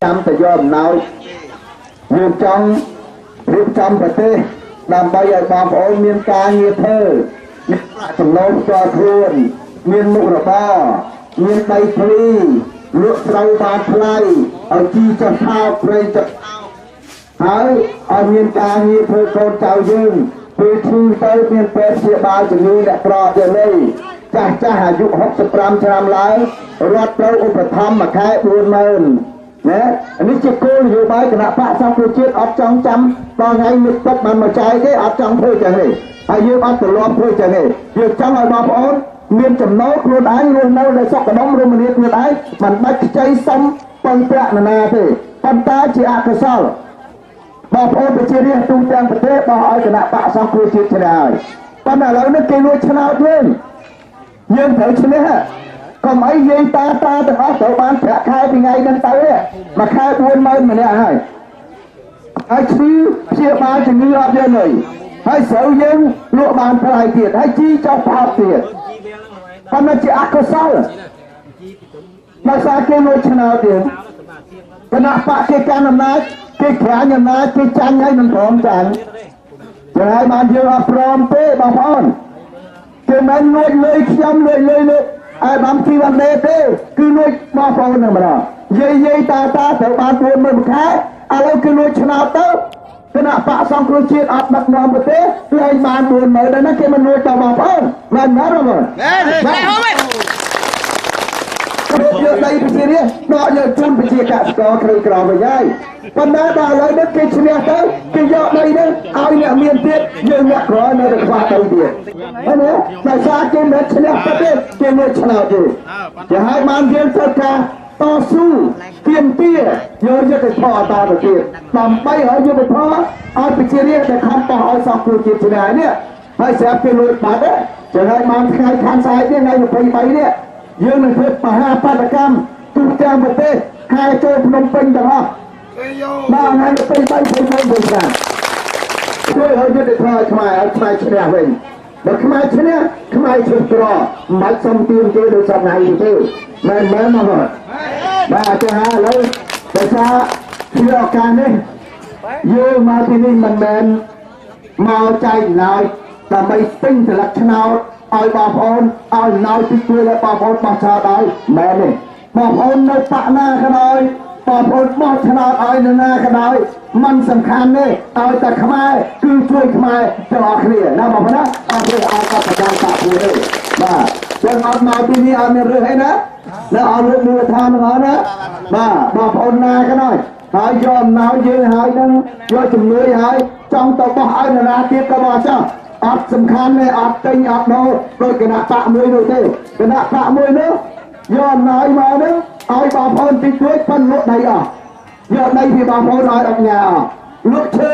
ចាំតែយកអំណោយយើងចង់រៀបចំប្រទេសដើម្បីឲ្យបងប្អូនមានការងារធ្វើមានប្រាក់ចំណូលផ្ទាល់ខ្លួនមានមុខរបរមានដីធ្លីលក់ស្រូវបានថ្លៃឲ្យជីចុះថោកព្រៃចុះហើយឲ្យមានការងារធ្វើកូនចៅយើងពេលឈឺទៅមានពេទ្យព្យាបាលជំងឺអ្នកក្រទៅលេចាស់អាយុ65ឆ្នាំឡើងរដ្ឋត្រូវឧបត្ថម្ភមួយខែ 40,000 ណានេះជាគោលនយោបាយគណៈបកសង្គ្រោះជាតិអត់ចង់ចាំដល់ថ្ងៃនេះទឹកបានមកចាយទេអត់ចង់ធ្វើចឹងទេហើយយើងអត់ទម្លាប់ធ្វើចឹងទេយើងចង់ឲ្យបងប្អូនមានចំណូលខ្លួនឯងរស់នៅในសុខដុមរមនាខ្លួនឯងមិនបាច់ខ្ចីសុំពឹងប្រាក់នរណាទេប៉ុន្តែជាអកុសលបងប្អូនប្រជារាស្ត្រទូទាំងប្រទេសបោះឲ្យគណៈបកសង្គ្រោះជាតិឆ្នះហើយប៉ុន្តែឥឡូវនេះគេលួចឆ្នោតយើងត្រូវឈ្នះកុំអីយាយតាទាំងអស់ត្រូវបានប្រាក់ខែពីថ្ងៃហ្នឹងទៅមួយខែ 40,000 ម្នាក់ហើយឈឺព្យាបាលជំងឺអត់យើងទេហើយស្រូវយើងលក់បានថ្លៃទៀតហើយជីចុះផោតទៀតប៉ុន្តែជាអកុសលដោយសារគេលួចឆ្នោតទៀតគណៈបកគេកាន់អំណាចគេក្រាញអំណាចគេចាញ់ហើយមិនព្រមចាញ់ចឹងហើយបានយើងអត់ព្រមទេបងប្អូនគេមិនលួចលុយខ្ញុំលួចលុយឲ្យបានពីវ៉ាន់ដេទេគឺលួចបងប្អូនហ្នឹងម្ដងយាយតាត្រូវបាន 40,000 មួយខែឥឡូវគឺលួចឆ្នោតទៅគណៈបកសង្គ្រោះជាតិអត់ដឹកនាំប្រទេសលែងបាន 40,000 ដែរណាគេមិនលួចដល់បងប្អូនមិនមែនទេបងយកដីប្រជារាស្ត្រដកយកជូនប្រជាកសិករក្រីក្រវិញហើយប៉ុន្តែដល់ឥឡូវនេះគេឈ្នះទៅគេយកដីនេះឲ្យអ្នកមានទៀតយើងអ្នកក្រនៅតែខ្វះដីទៀតហើយណាដោយសារគេមិនឈ្នះទៅទេគេមិនឆ្នោតទេយ៉ាងហើយបានយើងធ្វើការតស៊ូទាមទារយកយុទ្ធសាស្ត្រតទៅទៀតដើម្បីឲ្យយុទ្ធសាស្ត្រឲ្យប្រជារាស្ត្រដែលខំបោះឲ្យសង្គ្រោះជាតិឆ្នះនេះហើយស្រាប់គេលួចបាត់ចឹងហើយបានថ្ងៃខាងស្អែកនេះថ្ងៃ 23 នេះយើងនឹងធ្វើមហាបាតកម្មទូទាំងប្រទេសខែចូលភ្នំពេញទាំងអស់ដល់ថ្ងៃ 23 ឆ្នាំជួយឲ្យយុទ្ធសាស្ត្រខ្មែរឲ្យខ្មែរឈ្នះវិញបើខ្មែរឈ្នះខ្មែរឈ្នះក្រមិនបាច់សុំទានទេដោយសារណៃទេមែនមកបាទចាឥឡូវដោយសារជាឱកាសនេះយើងមកទីនេះមិនមែនមកចែកអំណោយដើម្បីទិញស្លឹកឆ្នោតឲ្យបងប្អូនឲ្យអំណោយពីជួយឲ្យបងប្អូនបោះឆ្នោតឲ្យមែនទេបងប្អូននៅបកណាក៏ដោយបងប្អូនបោះឆ្នោតឲ្យនរណាក៏ដោយมันសំខាន់ទេឲ្យតែខ្មែរគឺជួយខ្មែរទាំងអស់គ្នាណាបងប្អូនណាអត់ទេអត់ក៏ប្រចាំតាក់មួយទេបាទចឹងអត់មកទីនេះអត់មានរឿងអីណានៅអត់លើកមូលដ្ឋានទាំងអស់ណាបាទបងប្អូនណាក៏ដោយហើយយកអំណោយយើងហើយនឹងយកជំនួយហើយចង់ទៅបោះឲ្យនរណាទៀតក៏បោះចោលអត់សំខាន់ទេអត់ទិញអត់ដូរដោយគណៈបកមួយនោះទេគណៈបកមួយនោះយកអំណោយមកនោះឲ្យបងប្អូនទីជួយប៉ុនលក់ដីអស់យកដីពីបងប្អូនឲ្យអត់ញ៉ាអស់លក់ឈើ